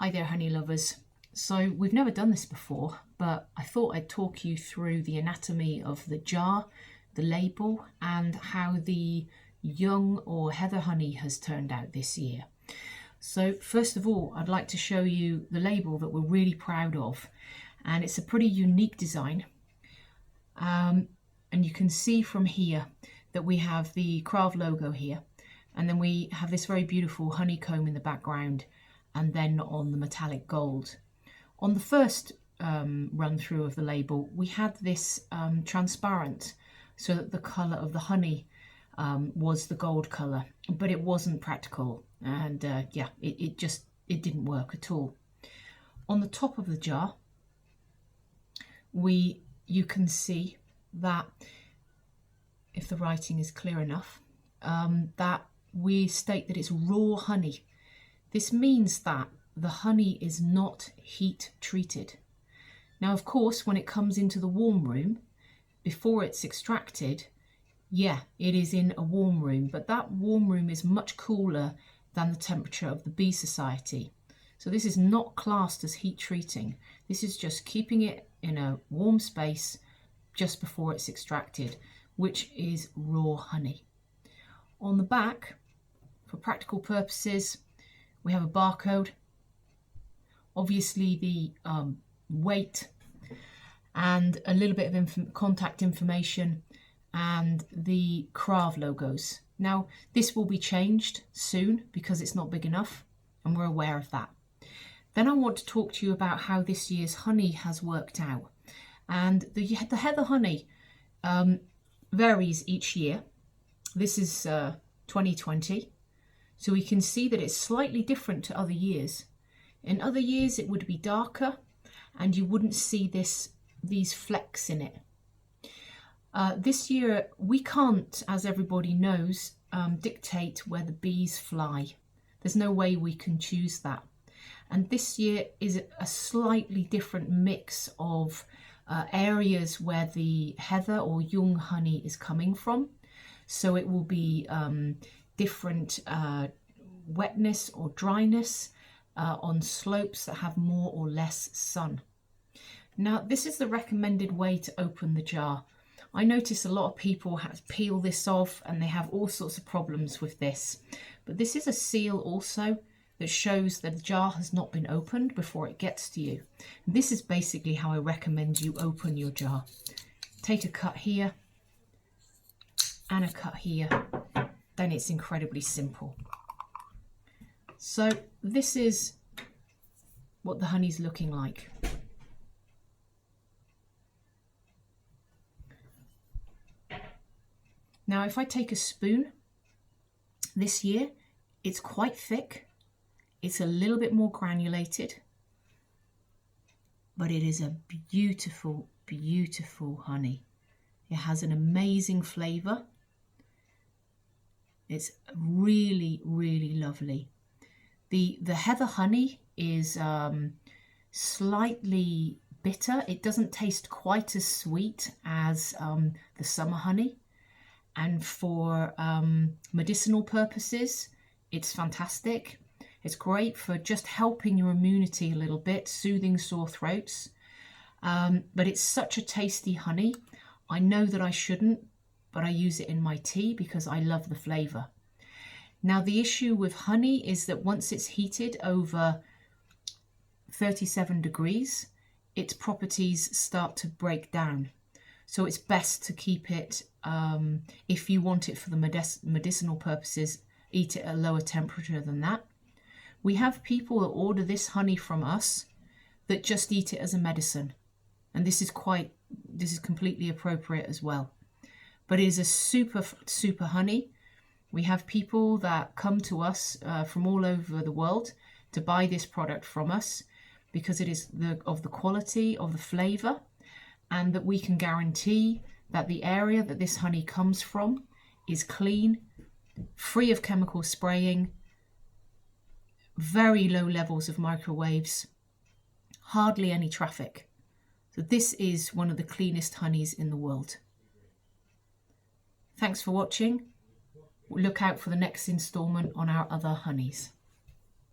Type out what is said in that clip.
Hi there, honey lovers. So we've never done this before, but I thought I'd talk you through the anatomy of the jar, the label, and how the young or heather honey has turned out this year. So first of all, I'd like to show you the label that we're really proud of, and it's a pretty unique design. And you can see from here that we have the Krav logo here, and then we have this very beautiful honeycomb in the background, and then on the metallic gold. On the first run through of the label, we had this transparent, so that the colour of the honey was the gold colour, but it wasn't practical, and yeah, it didn't work at all. On the top of the jar, you can see that, if the writing is clear enough, that we state that it's raw honey. This means that the honey is not heat treated. Now, of course, when it comes into the warm room, before it's extracted, yeah, it is in a warm room, but that warm room is much cooler than the temperature of the bee society. So this is not classed as heat treating. This is just keeping it in a warm space just before it's extracted, which is raw honey. On the back, for practical purposes, we have a barcode, obviously the weight, and a little bit of contact information, and the Krav logos. Now, this will be changed soon because it's not big enough, and we're aware of that. Then I want to talk to you about how this year's honey has worked out. And the heather honey varies each year. This is 2020. So we can see that it's slightly different to other years. In other years it would be darker and you wouldn't see these flecks in it. This year we can't, as everybody knows, dictate where the bees fly. There's no way we can choose that. And this year is a slightly different mix of areas where the heather or young honey is coming from. So it will be different wetness or dryness on slopes that have more or less sun. Now, this is the recommended way to open the jar. I notice a lot of people have to peel this off and they have all sorts of problems with this. But this is a seal also that shows that the jar has not been opened before it gets to you. This is basically how I recommend you open your jar. Take a cut here and a cut here, then it's incredibly simple. So this is what the honey's looking like. Now, if I take a spoon, this year it's quite thick. It's a little bit more granulated, but it is a beautiful, beautiful honey. It has an amazing flavour. It's really, really lovely. The heather honey is slightly bitter. It doesn't taste quite as sweet as the summer honey. And for medicinal purposes, it's fantastic. It's great for just helping your immunity a little bit, soothing sore throats. But it's such a tasty honey. I know that I shouldn't, but I use it in my tea because I love the flavour. Now, the issue with honey is that once it's heated over 37 degrees, its properties start to break down. So it's best to keep it, if you want it for the medicinal purposes, eat it at a lower temperature than that. We have people that order this honey from us that just eat it as a medicine. And this is completely appropriate as well. But it is a super, super honey. We have people that come to us from all over the world to buy this product from us because it is of the quality, of the flavour, and that we can guarantee that the area that this honey comes from is clean, free of chemical spraying, very low levels of microwaves, hardly any traffic. So this is one of the cleanest honeys in the world. Thanks for watching. Look out for the next instalment on our other honeys.